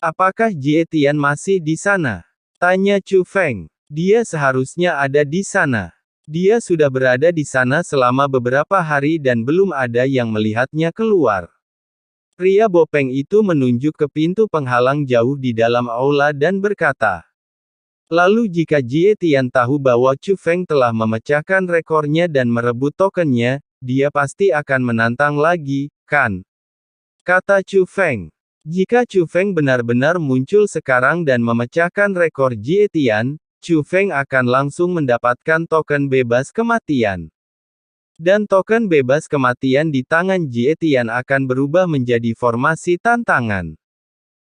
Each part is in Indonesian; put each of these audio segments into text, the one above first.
Apakah Jie Tian masih di sana? Tanya Chu Feng. Dia seharusnya ada di sana. Dia sudah berada di sana selama beberapa hari dan belum ada yang melihatnya keluar. Pria bopeng itu menunjuk ke pintu penghalang jauh di dalam aula dan berkata, lalu jika Jie Tian tahu bahwa Chu Feng telah memecahkan rekornya dan merebut tokennya, dia pasti akan menantang lagi, kan? Kata Chu Feng. Jika Chu Feng benar-benar muncul sekarang dan memecahkan rekor Jie Tian, Chu Feng akan langsung mendapatkan token bebas kematian. Dan token bebas kematian di tangan Jie Tian akan berubah menjadi formasi tantangan.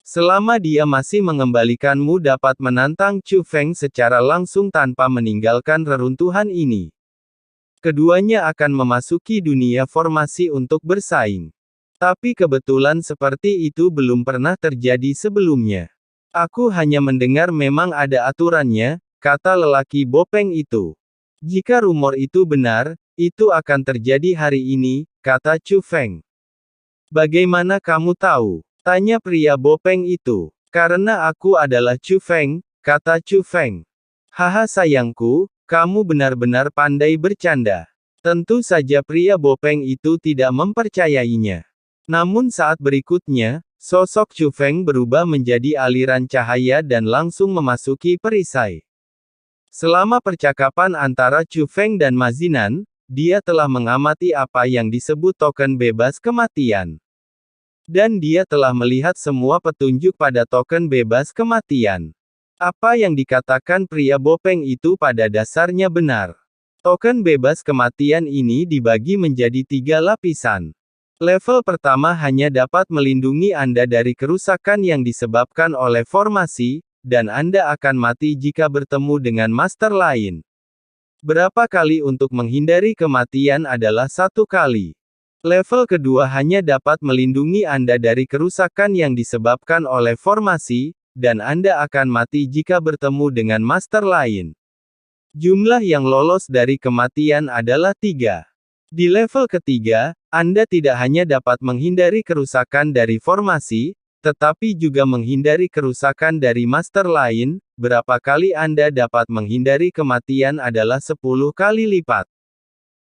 Selama dia masih mengembalikanmu dapat menantang Chu Feng secara langsung tanpa meninggalkan reruntuhan ini. Keduanya akan memasuki dunia formasi untuk bersaing. Tapi kebetulan seperti itu belum pernah terjadi sebelumnya. Aku hanya mendengar memang ada aturannya, kata lelaki bopeng itu. Jika rumor itu benar, itu akan terjadi hari ini, kata Chu Feng. Bagaimana kamu tahu? Tanya pria bopeng itu. Karena aku adalah Chu Feng, kata Chu Feng. Haha sayangku, kamu benar-benar pandai bercanda. Tentu saja pria bopeng itu tidak mempercayainya. Namun saat berikutnya, sosok Chu Feng berubah menjadi aliran cahaya dan langsung memasuki perisai. Selama percakapan antara Chu Feng dan Ma Zinan, dia telah mengamati apa yang disebut token bebas kematian. Dan dia telah melihat semua petunjuk pada token bebas kematian. Apa yang dikatakan pria bopeng itu pada dasarnya benar. Token bebas kematian ini dibagi menjadi 3 lapisan. Level pertama hanya dapat melindungi Anda dari kerusakan yang disebabkan oleh formasi, dan Anda akan mati jika bertemu dengan master lain. Berapa kali untuk menghindari kematian adalah 1 kali. Level kedua hanya dapat melindungi Anda dari kerusakan yang disebabkan oleh formasi, dan Anda akan mati jika bertemu dengan master lain. Jumlah yang lolos dari kematian adalah 3. Di level ketiga, Anda tidak hanya dapat menghindari kerusakan dari formasi, tetapi juga menghindari kerusakan dari master lain. Berapa kali Anda dapat menghindari kematian adalah 10 kali lipat.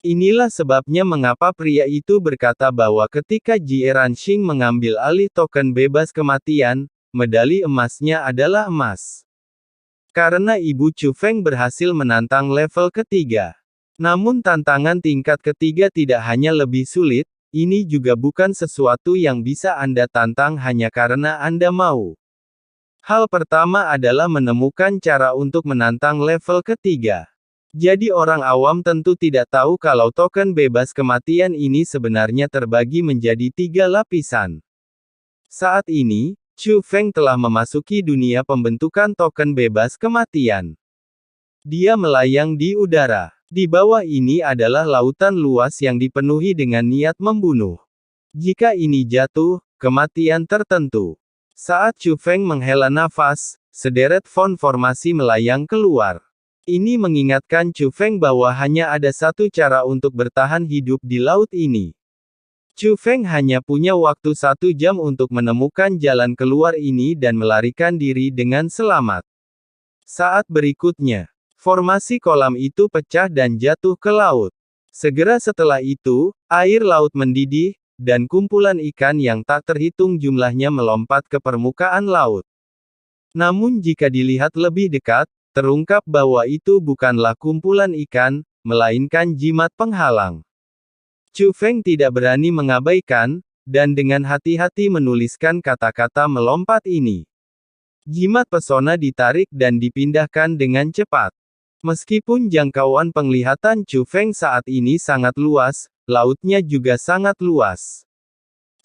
Inilah sebabnya mengapa pria itu berkata bahwa ketika Jie Ranxing mengambil alih token bebas kematian, medali emasnya adalah emas. Karena Ibu Chu Feng berhasil menantang level ketiga. Namun tantangan tingkat ketiga tidak hanya lebih sulit, ini juga bukan sesuatu yang bisa Anda tantang hanya karena Anda mau. Hal pertama adalah menemukan cara untuk menantang level ketiga. Jadi orang awam tentu tidak tahu kalau token bebas kematian ini sebenarnya terbagi menjadi 3 lapisan. Saat ini, Chu Feng telah memasuki dunia pembentukan token bebas kematian. Dia melayang di udara. Di bawah ini adalah lautan luas yang dipenuhi dengan niat membunuh. Jika ini jatuh, kematian tertentu. Saat Chu Feng menghela nafas, sederet font formasi melayang keluar. Ini mengingatkan Chu Feng bahwa hanya ada satu cara untuk bertahan hidup di laut ini. Chu Feng hanya punya waktu 1 jam untuk menemukan jalan keluar ini dan melarikan diri dengan selamat. Saat berikutnya, formasi kolam itu pecah dan jatuh ke laut. Segera setelah itu, air laut mendidih, dan kumpulan ikan yang tak terhitung jumlahnya melompat ke permukaan laut. Namun jika dilihat lebih dekat, terungkap bahwa itu bukanlah kumpulan ikan, melainkan jimat penghalang. Chu Feng tidak berani mengabaikan, dan dengan hati-hati menuliskan kata-kata melompat ini. Jimat pesona ditarik dan dipindahkan dengan cepat. Meskipun jangkauan penglihatan Chu Feng saat ini sangat luas, lautnya juga sangat luas.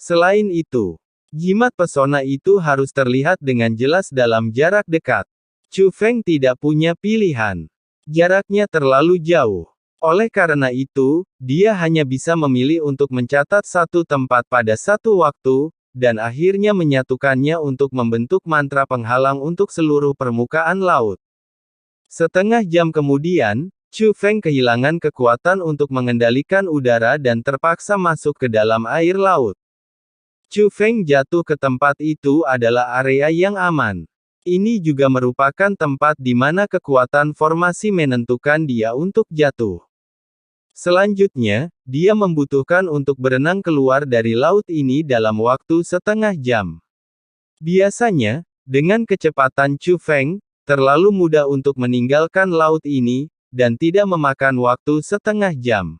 Selain itu, jimat pesona itu harus terlihat dengan jelas dalam jarak dekat. Chu Feng tidak punya pilihan. Jaraknya terlalu jauh. Oleh karena itu, dia hanya bisa memilih untuk mencatat satu tempat pada satu waktu, dan akhirnya menyatukannya untuk membentuk mantra penghalang untuk seluruh permukaan laut. Setengah jam kemudian, Chu Feng kehilangan kekuatan untuk mengendalikan udara dan terpaksa masuk ke dalam air laut. Chu Feng jatuh ke tempat itu adalah area yang aman. Ini juga merupakan tempat di mana kekuatan formasi menentukan dia untuk jatuh. Selanjutnya, dia membutuhkan untuk berenang keluar dari laut ini dalam waktu setengah jam. Biasanya, dengan kecepatan Chu Feng, terlalu mudah untuk meninggalkan laut ini, dan tidak memakan waktu setengah jam.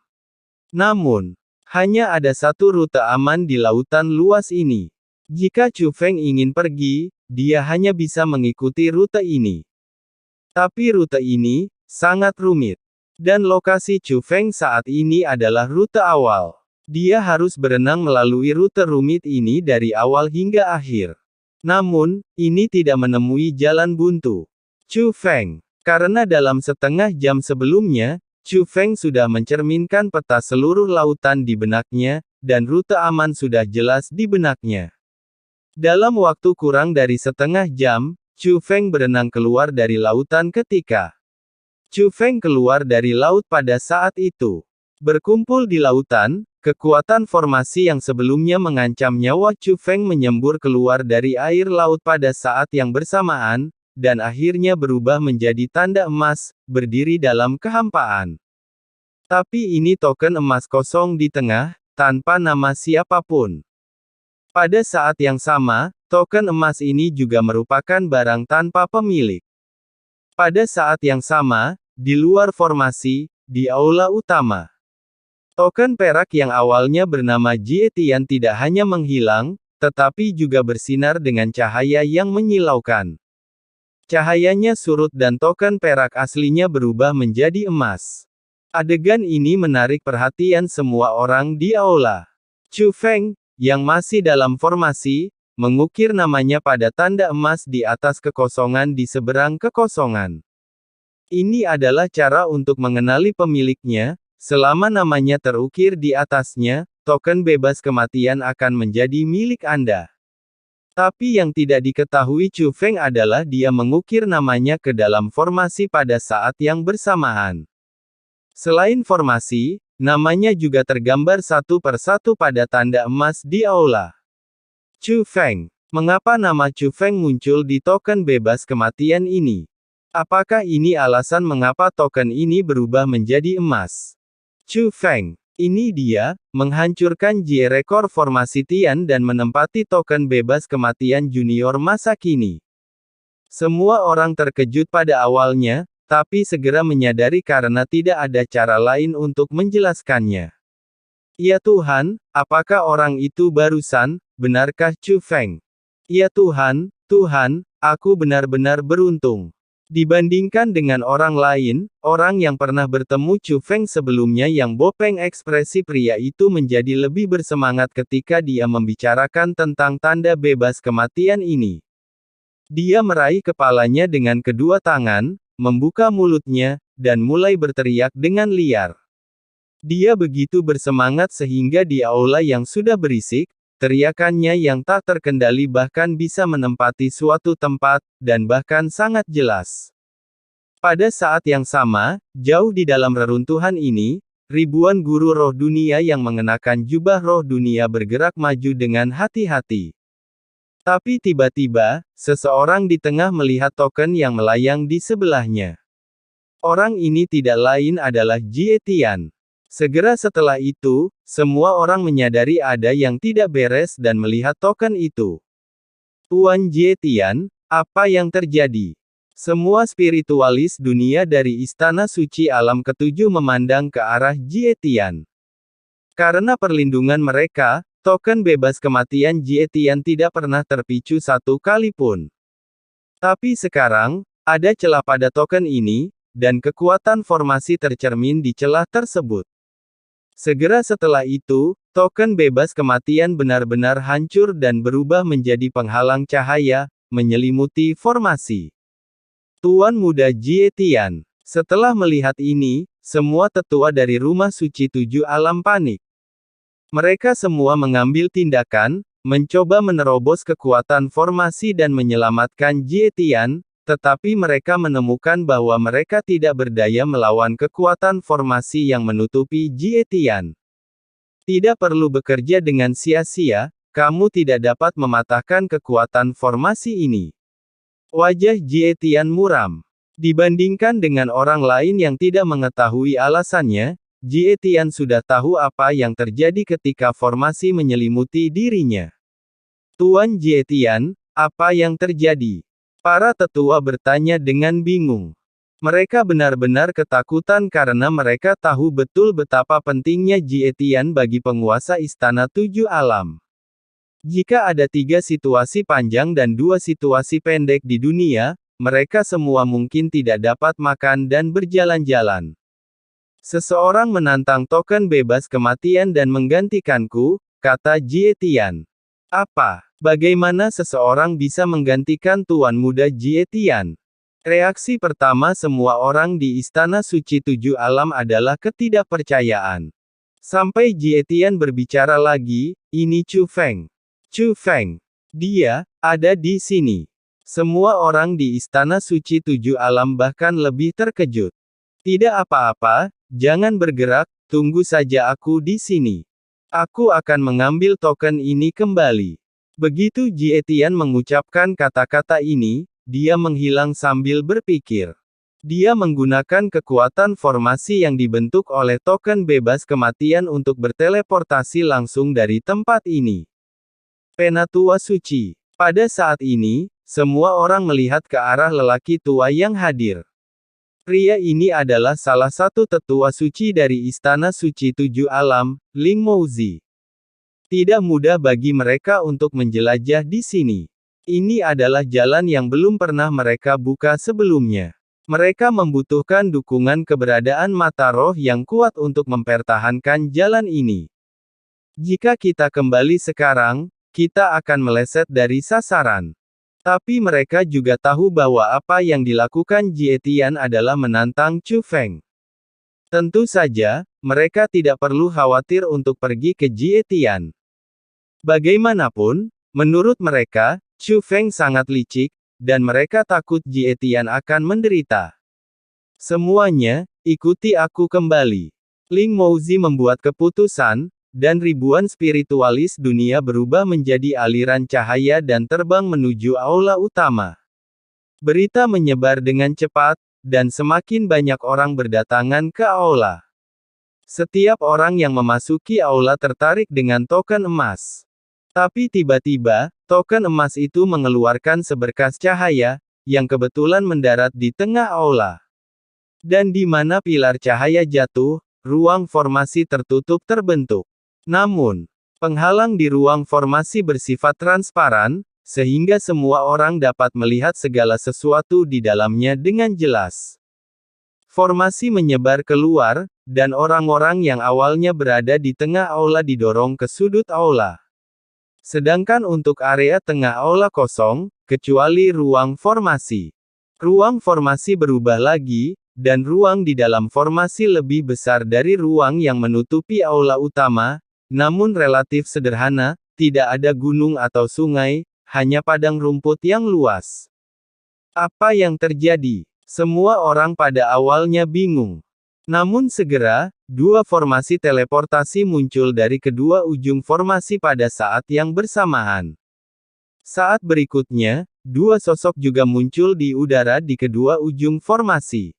Namun, hanya ada satu rute aman di lautan luas ini. Jika Chu Feng ingin pergi, dia hanya bisa mengikuti rute ini. Tapi rute ini sangat rumit. Dan lokasi Chu Feng saat ini adalah rute awal. Dia harus berenang melalui rute rumit ini dari awal hingga akhir. Namun, ini tidak menemui jalan buntu. Chu Feng, karena dalam setengah jam sebelumnya, Chu Feng sudah mencerminkan peta seluruh lautan di benaknya, dan rute aman sudah jelas di benaknya. Dalam waktu kurang dari setengah jam, Chu Feng berenang keluar dari lautan ketika Chu Feng keluar dari laut pada saat itu. Berkumpul di lautan, kekuatan formasi yang sebelumnya mengancam nyawa Chu Feng menyembur keluar dari air laut pada saat yang bersamaan, dan akhirnya berubah menjadi tanda emas, berdiri dalam kehampaan. Tapi ini token emas kosong di tengah, tanpa nama siapapun. Pada saat yang sama, token emas ini juga merupakan barang tanpa pemilik. Pada saat yang sama, di luar formasi, di aula utama. Token perak yang awalnya bernama Jie Tian tidak hanya menghilang, tetapi juga bersinar dengan cahaya yang menyilaukan. Cahayanya surut dan token perak aslinya berubah menjadi emas. Adegan ini menarik perhatian semua orang di aula. Chu Feng, yang masih dalam formasi, mengukir namanya pada tanda emas di atas kekosongan di seberang kekosongan. Ini adalah cara untuk mengenali pemiliknya. Selama namanya terukir di atasnya, token bebas kematian akan menjadi milik Anda. Tapi yang tidak diketahui Chu Feng adalah dia mengukir namanya ke dalam formasi pada saat yang bersamaan. Selain formasi, namanya juga tergambar satu persatu pada tanda emas di aula. Chu Feng. Mengapa nama Chu Feng muncul di token bebas kematian ini? Apakah ini alasan mengapa token ini berubah menjadi emas? Chu Feng. Ini dia, menghancurkan Jie rekor formasi Tian dan menempati token bebas kematian junior masa kini. Semua orang terkejut pada awalnya, tapi segera menyadari karena tidak ada cara lain untuk menjelaskannya. Ya Tuhan, apakah orang itu barusan, benarkah Chu Feng? Ya Tuhan, Tuhan, aku benar-benar beruntung. Dibandingkan dengan orang lain, orang yang pernah bertemu Chu Feng sebelumnya yang bopeng ekspresi pria itu menjadi lebih bersemangat ketika dia membicarakan tentang tanda bebas kematian ini. Dia meraih kepalanya dengan kedua tangan, membuka mulutnya, dan mulai berteriak dengan liar. Dia begitu bersemangat sehingga di aula yang sudah berisik, teriakannya yang tak terkendali bahkan bisa menempati suatu tempat, dan bahkan sangat jelas. Pada saat yang sama, jauh di dalam reruntuhan ini, ribuan guru roh dunia yang mengenakan jubah roh dunia bergerak maju dengan hati-hati. Tapi tiba-tiba, seseorang di tengah melihat token yang melayang di sebelahnya. Orang ini tidak lain adalah Jie Tian. Segera setelah itu, semua orang menyadari ada yang tidak beres dan melihat token itu. Tuan Jie Tian, apa yang terjadi? Semua spiritualis dunia dari Istana Suci Alam Ketujuh memandang ke arah Jie Tian. Karena perlindungan mereka, token bebas kematian Jie Tian tidak pernah terpicu satu kali pun. Tapi sekarang, ada celah pada token ini, dan kekuatan formasi tercermin di celah tersebut. Segera setelah itu, token bebas kematian benar-benar hancur dan berubah menjadi penghalang cahaya, menyelimuti formasi. Tuan Muda Jie Tian. Setelah melihat ini, semua tetua dari Rumah Suci Tujuh Alam panik. Mereka semua mengambil tindakan, mencoba menerobos kekuatan formasi dan menyelamatkan Jie Tian, tetapi mereka menemukan bahwa mereka tidak berdaya melawan kekuatan formasi yang menutupi Jie Tian. Tidak perlu bekerja dengan sia-sia, kamu tidak dapat mematahkan kekuatan formasi ini. Wajah Jie Tian muram. Dibandingkan dengan orang lain yang tidak mengetahui alasannya, Jie Tian sudah tahu apa yang terjadi ketika formasi menyelimuti dirinya. Tuan Jie Tian, apa yang terjadi? Para tetua bertanya dengan bingung. Mereka benar-benar ketakutan karena mereka tahu betul betapa pentingnya Jie Tian bagi penguasa Istana Tujuh Alam. Jika ada 3 situasi panjang dan 2 situasi pendek di dunia, mereka semua mungkin tidak dapat makan dan berjalan-jalan. Seseorang menantang token bebas kematian dan menggantikanku, kata Jie Tian. Apa? Bagaimana seseorang bisa menggantikan Tuan Muda Jie Tian? Reaksi pertama semua orang di Istana Suci Tujuh Alam adalah ketidakpercayaan. Sampai Jie Tian berbicara lagi, ini Chu Feng. Chu Feng. Dia ada di sini. Semua orang di Istana Suci Tujuh Alam bahkan lebih terkejut. Tidak apa-apa, jangan bergerak, tunggu saja aku di sini. Aku akan mengambil token ini kembali. Begitu Jie Tian mengucapkan kata-kata ini, dia menghilang sambil berpikir. Dia menggunakan kekuatan formasi yang dibentuk oleh token bebas kematian untuk berteleportasi langsung dari tempat ini. Penatua Suci. Pada saat ini, semua orang melihat ke arah lelaki tua yang hadir. Pria ini adalah salah satu tetua suci dari Istana Suci Tujuh Alam, Ling Mouzi. Tidak mudah bagi mereka untuk menjelajah di sini. Ini adalah jalan yang belum pernah mereka buka sebelumnya. Mereka membutuhkan dukungan keberadaan mata roh yang kuat untuk mempertahankan jalan ini. Jika kita kembali sekarang, kita akan meleset dari sasaran. Tapi mereka juga tahu bahwa apa yang dilakukan Jie Tian adalah menantang Chu Feng. Tentu saja, mereka tidak perlu khawatir untuk pergi ke Jie Tian. Bagaimanapun, menurut mereka, Chu Feng sangat licik, dan mereka takut Jie Tian akan menderita. Semuanya, ikuti aku kembali. Ling Mouzi membuat keputusan, dan ribuan spiritualis dunia berubah menjadi aliran cahaya dan terbang menuju aula utama. Berita menyebar dengan cepat, dan semakin banyak orang berdatangan ke aula. Setiap orang yang memasuki aula tertarik dengan token emas. Tapi tiba-tiba, token emas itu mengeluarkan seberkas cahaya, yang kebetulan mendarat di tengah aula. Dan di mana pilar cahaya jatuh, ruang formasi tertutup terbentuk. Namun, penghalang di ruang formasi bersifat transparan, sehingga semua orang dapat melihat segala sesuatu di dalamnya dengan jelas. Formasi menyebar keluar, dan orang-orang yang awalnya berada di tengah aula didorong ke sudut aula. Sedangkan untuk area tengah aula kosong, kecuali ruang formasi. Ruang formasi berubah lagi, dan ruang di dalam formasi lebih besar dari ruang yang menutupi aula utama, namun relatif sederhana, tidak ada gunung atau sungai, hanya padang rumput yang luas. Apa yang terjadi? Semua orang pada awalnya bingung. Namun segera, 2 formasi teleportasi muncul dari kedua ujung formasi pada saat yang bersamaan. Saat berikutnya, 2 sosok juga muncul di udara di kedua ujung formasi.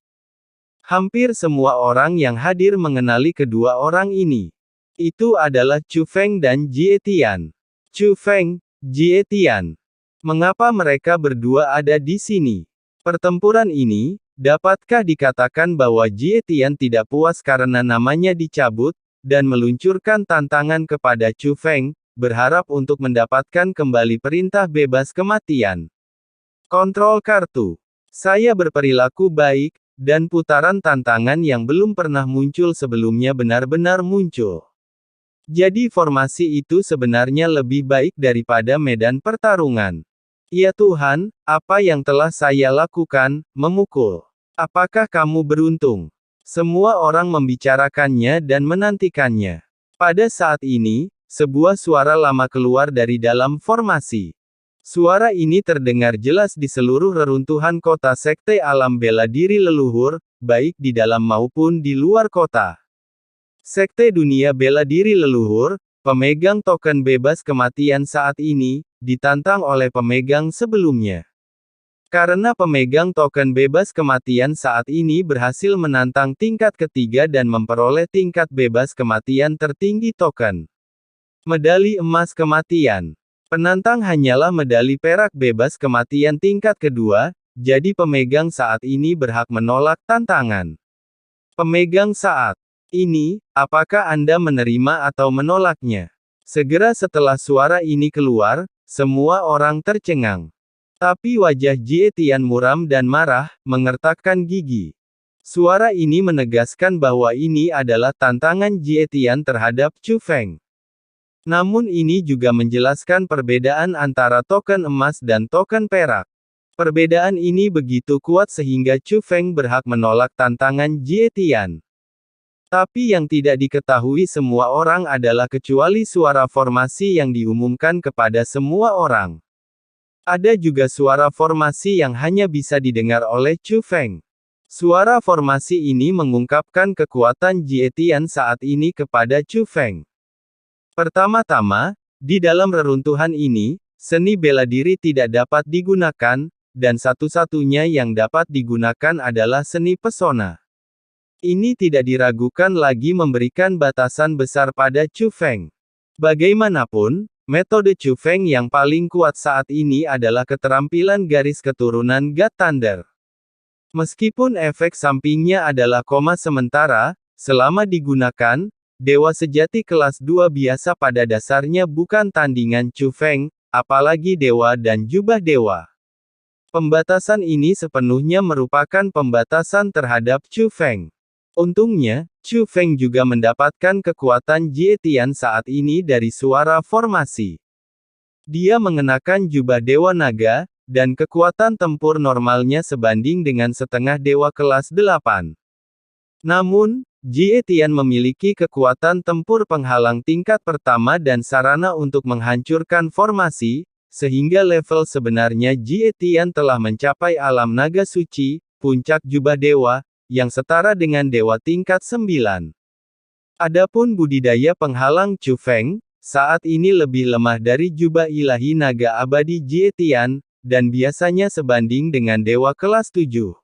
Hampir semua orang yang hadir mengenali kedua orang ini. Itu adalah Chu Feng dan Jie Tian. Chu Feng, Jie Tian. Mengapa mereka berdua ada di sini? Pertempuran ini, dapatkah dikatakan bahwa Jie Tian tidak puas karena namanya dicabut, dan meluncurkan tantangan kepada Chu Feng, berharap untuk mendapatkan kembali perintah bebas kematian. Kontrol kartu. Saya berperilaku baik, dan putaran tantangan yang belum pernah muncul sebelumnya benar-benar muncul. Jadi formasi itu sebenarnya lebih baik daripada medan pertarungan. Ya Tuhan, apa yang telah saya lakukan, memukul. Apakah kamu beruntung? Semua orang membicarakannya dan menantikannya. Pada saat ini, sebuah suara lama keluar dari dalam formasi. Suara ini terdengar jelas di seluruh reruntuhan kota Sekte Alam Bela Diri Leluhur, baik di dalam maupun di luar kota. Sekte Dunia Bela Diri Leluhur, pemegang token bebas kematian saat ini, ditantang oleh pemegang sebelumnya. Karena pemegang token bebas kematian saat ini berhasil menantang tingkat ketiga dan memperoleh tingkat bebas kematian tertinggi token. Medali emas kematian. Penantang hanyalah medali perak bebas kematian tingkat kedua, jadi pemegang saat ini berhak menolak tantangan. Pemegang saat ini, apakah Anda menerima atau menolaknya? Segera setelah suara ini keluar, semua orang tercengang. Tapi wajah Jie Tian muram dan marah, mengertakkan gigi. Suara ini menegaskan bahwa ini adalah tantangan Jie Tian terhadap Chu Feng. Namun ini juga menjelaskan perbedaan antara token emas dan token perak. Perbedaan ini begitu kuat sehingga Chu Feng berhak menolak tantangan Jie Tian. Tapi yang tidak diketahui semua orang adalah kecuali suara formasi yang diumumkan kepada semua orang. Ada juga suara formasi yang hanya bisa didengar oleh Chu Feng. Suara formasi ini mengungkapkan kekuatan Jie Tian saat ini kepada Chu Feng. Pertama-tama, di dalam reruntuhan ini, seni bela diri tidak dapat digunakan, dan satu-satunya yang dapat digunakan adalah seni pesona. Ini tidak diragukan lagi memberikan batasan besar pada Chu Feng. Bagaimanapun, metode Chu Feng yang paling kuat saat ini adalah keterampilan garis keturunan God Thunder. Meskipun efek sampingnya adalah koma sementara, selama digunakan, dewa sejati kelas 2 biasa pada dasarnya bukan tandingan Chu Feng, apalagi dewa dan jubah dewa. Pembatasan ini sepenuhnya merupakan pembatasan terhadap Chu Feng. Untungnya, Chu Feng juga mendapatkan kekuatan Jie Tian saat ini dari suara formasi. Dia mengenakan jubah Dewa Naga, dan kekuatan tempur normalnya sebanding dengan setengah dewa kelas 8. Namun, Jie Tian memiliki kekuatan tempur penghalang tingkat pertama dan sarana untuk menghancurkan formasi, sehingga level sebenarnya Jie Tian telah mencapai alam naga suci, puncak jubah dewa, yang setara dengan dewa tingkat 9. Adapun budidaya penghalang Chu Feng, saat ini lebih lemah dari jubah ilahi naga abadi Jie Tian, dan biasanya sebanding dengan dewa kelas 7.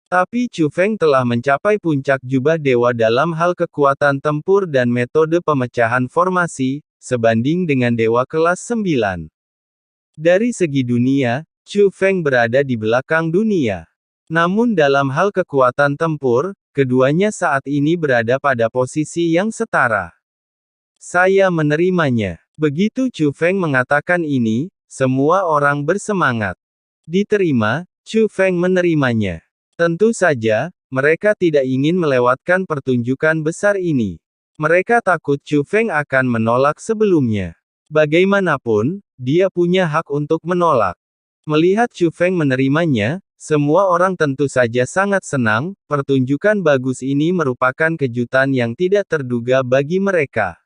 Tapi Chu Feng telah mencapai puncak jubah dewa dalam hal kekuatan tempur dan metode pemecahan formasi, sebanding dengan dewa kelas 9. Dari segi dunia, Chu Feng berada di belakang dunia. Namun dalam hal kekuatan tempur, keduanya saat ini berada pada posisi yang setara. Saya menerimanya. Begitu Chu Feng mengatakan ini, semua orang bersemangat. Diterima, Chu Feng menerimanya. Tentu saja, mereka tidak ingin melewatkan pertunjukan besar ini. Mereka takut Chu Feng akan menolak sebelumnya. Bagaimanapun, dia punya hak untuk menolak. Melihat Chu Feng menerimanya, semua orang tentu saja sangat senang. Pertunjukan bagus ini merupakan kejutan yang tidak terduga bagi mereka.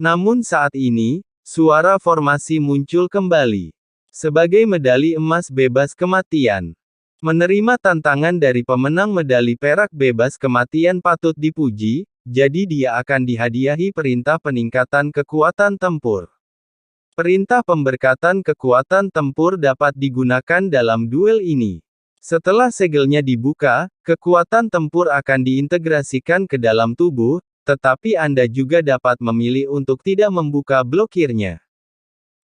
Namun saat ini, suara formasi muncul kembali. Sebagai medali emas bebas kematian. Menerima tantangan dari pemenang medali perak bebas kematian patut dipuji, jadi dia akan dihadiahi perintah peningkatan kekuatan tempur. Perintah pemberkatan kekuatan tempur dapat digunakan dalam duel ini. Setelah segelnya dibuka, kekuatan tempur akan diintegrasikan ke dalam tubuh, tetapi Anda juga dapat memilih untuk tidak membuka blokirnya.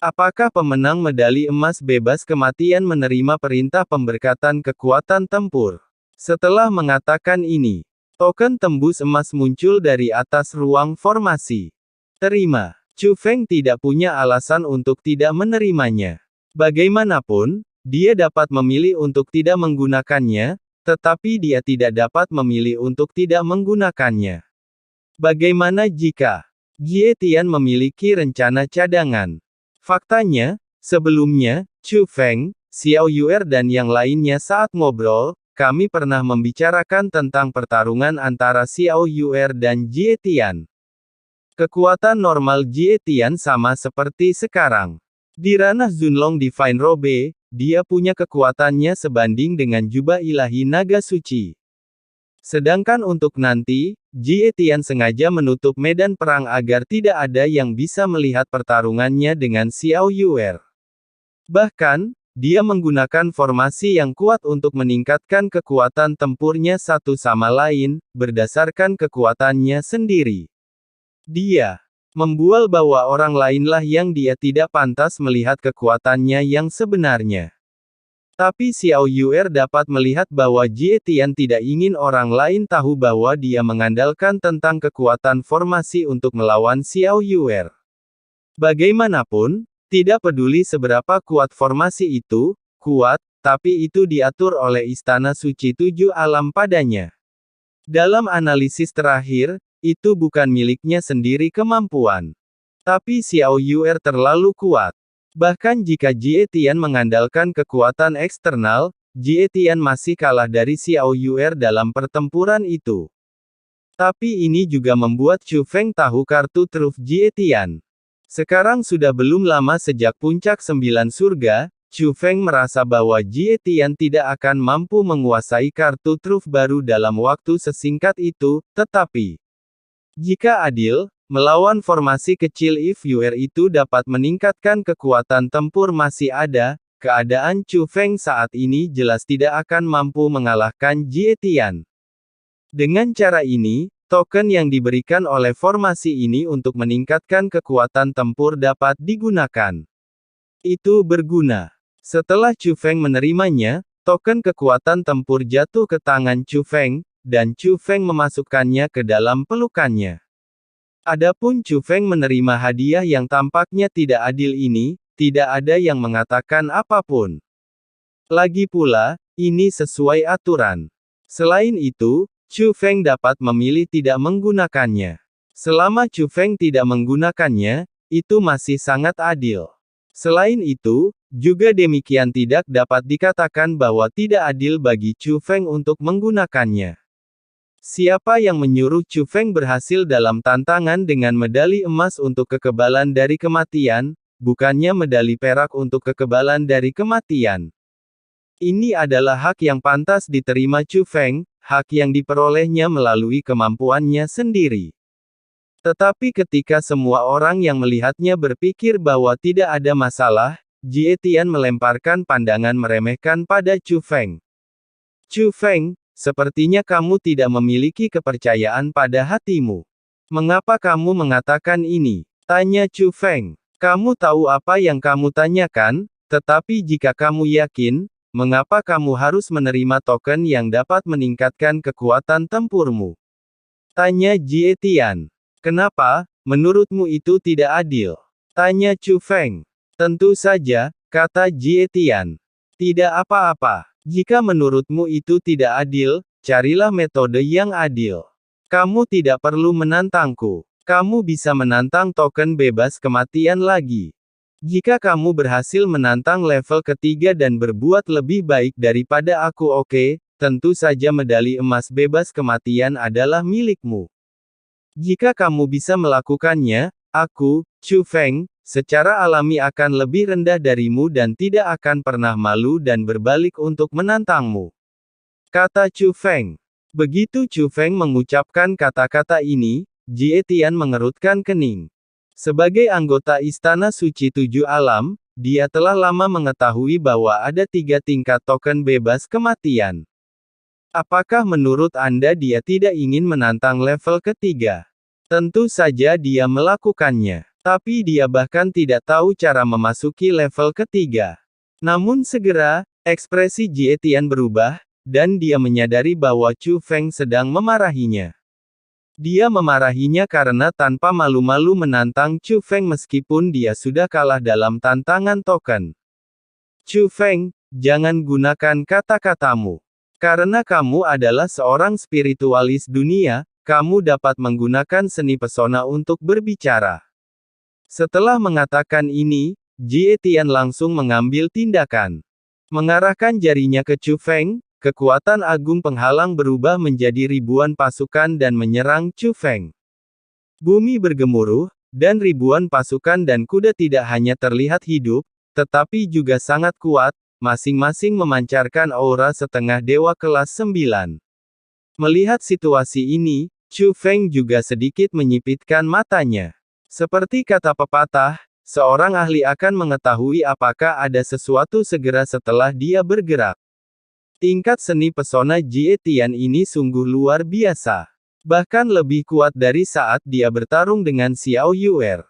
Apakah pemenang medali emas bebas kematian menerima perintah pemberkatan kekuatan tempur? Setelah mengatakan ini, token tembus emas muncul dari atas ruang formasi. Terima. Chu Feng tidak punya alasan untuk tidak menerimanya. Bagaimanapun, dia dapat memilih untuk tidak menggunakannya, tetapi dia tidak dapat memilih untuk tidak menggunakannya. Bagaimana jika Jie Tian memiliki rencana cadangan? Faktanya, sebelumnya, Chu Feng, Xiao Yuer dan yang lainnya saat ngobrol, kami pernah membicarakan tentang pertarungan antara Xiao Yuer dan Jie Tian. Kekuatan normal Jie Tian sama seperti sekarang. Di ranah Zunlong Divine Robe, dia punya kekuatannya sebanding dengan jubah ilahi naga suci. Sedangkan untuk nanti, Jie Tian sengaja menutup medan perang agar tidak ada yang bisa melihat pertarungannya dengan Xiao Yuer. Bahkan, dia menggunakan formasi yang kuat untuk meningkatkan kekuatan tempurnya satu sama lain, berdasarkan kekuatannya sendiri. Dia membual bahwa orang lainlah yang dia tidak pantas melihat kekuatannya yang sebenarnya. Tapi Xiao Yuer dapat melihat bahwa Jie Tian tidak ingin orang lain tahu bahwa dia mengandalkan tentang kekuatan formasi untuk melawan Xiao Yuer. Bagaimanapun, tidak peduli seberapa kuat formasi itu, kuat, tapi itu diatur oleh Istana Suci Tujuh Alam padanya. Dalam analisis terakhir, itu bukan miliknya sendiri kemampuan. Tapi Xiao Yuer terlalu kuat. Bahkan jika Jie Tian mengandalkan kekuatan eksternal, Jie Tian masih kalah dari Xiao Yuer dalam pertempuran itu. Tapi ini juga membuat Chu Feng tahu kartu truf Jie Tian. Sekarang sudah belum lama sejak puncak 9 surga, Chu Feng merasa bahwa Jie Tian tidak akan mampu menguasai kartu truf baru dalam waktu sesingkat itu, tetapi jika adil, melawan formasi kecil If Yuer itu dapat meningkatkan kekuatan tempur masih ada, keadaan Chu Feng saat ini jelas tidak akan mampu mengalahkan Jie Tian. Dengan cara ini, token yang diberikan oleh formasi ini untuk meningkatkan kekuatan tempur dapat digunakan. Itu berguna. Setelah Chu Feng menerimanya, token kekuatan tempur jatuh ke tangan Chu Feng, dan Chu Feng memasukkannya ke dalam pelukannya. Adapun Chu Feng menerima hadiah yang tampaknya tidak adil ini, tidak ada yang mengatakan apapun. Lagi pula, ini sesuai aturan. Selain itu, Chu Feng dapat memilih tidak menggunakannya. Selama Chu Feng tidak menggunakannya, itu masih sangat adil. Selain itu, juga demikian tidak dapat dikatakan bahwa tidak adil bagi Chu Feng untuk menggunakannya. Siapa yang menyuruh Chu Feng berhasil dalam tantangan dengan medali emas untuk kekebalan dari kematian, bukannya medali perak untuk kekebalan dari kematian? Ini adalah hak yang pantas diterima Chu Feng, hak yang diperolehnya melalui kemampuannya sendiri. Tetapi ketika semua orang yang melihatnya berpikir bahwa tidak ada masalah, Jie Tian melemparkan pandangan meremehkan pada Chu Feng. Chu Feng, sepertinya kamu tidak memiliki kepercayaan pada hatimu. Mengapa kamu mengatakan ini? Tanya Chu Feng. Kamu tahu apa yang kamu tanyakan, tetapi jika kamu yakin, mengapa kamu harus menerima token yang dapat meningkatkan kekuatan tempurmu? Tanya Jie Tian. Kenapa, menurutmu itu tidak adil? Tanya Chu Feng. Tentu saja, kata Jie Tian. Tidak apa-apa. Jika menurutmu itu tidak adil, carilah metode yang adil. Kamu tidak perlu menantangku. Kamu bisa menantang token bebas kematian lagi. Jika kamu berhasil menantang level ketiga dan berbuat lebih baik daripada aku, oke, tentu saja medali emas bebas kematian adalah milikmu. Jika kamu bisa melakukannya, aku, Chu Feng, secara alami akan lebih rendah darimu dan tidak akan pernah malu dan berbalik untuk menantangmu. Kata Chu Feng. Begitu Chu Feng mengucapkan kata-kata ini, Jie Tian mengerutkan kening. Sebagai anggota Istana Suci Tujuh Alam, dia telah lama mengetahui bahwa ada 3 tingkat token bebas kematian. Apakah menurut Anda dia tidak ingin menantang level ketiga? Tentu saja dia melakukannya. Tapi dia bahkan tidak tahu cara memasuki level ketiga. Namun segera, ekspresi Jie Tian berubah, dan dia menyadari bahwa Chu Feng sedang memarahinya. Dia memarahinya karena tanpa malu-malu menantang Chu Feng meskipun dia sudah kalah dalam tantangan token. Chu Feng, jangan gunakan kata-katamu. Karena kamu adalah seorang spiritualis dunia, kamu dapat menggunakan seni pesona untuk berbicara. Setelah mengatakan ini, Jie Tian langsung mengambil tindakan. Mengarahkan jarinya ke Chu Feng, kekuatan agung penghalang berubah menjadi ribuan pasukan dan menyerang Chu Feng. Bumi bergemuruh, dan ribuan pasukan dan kuda tidak hanya terlihat hidup, tetapi juga sangat kuat, masing-masing memancarkan aura setengah dewa kelas 9. Melihat situasi ini, Chu Feng juga sedikit menyipitkan matanya. Seperti kata pepatah, seorang ahli akan mengetahui apakah ada sesuatu segera setelah dia bergerak. Tingkat seni pesona Jie Tian ini sungguh luar biasa. Bahkan lebih kuat dari saat dia bertarung dengan Xiao Yuer.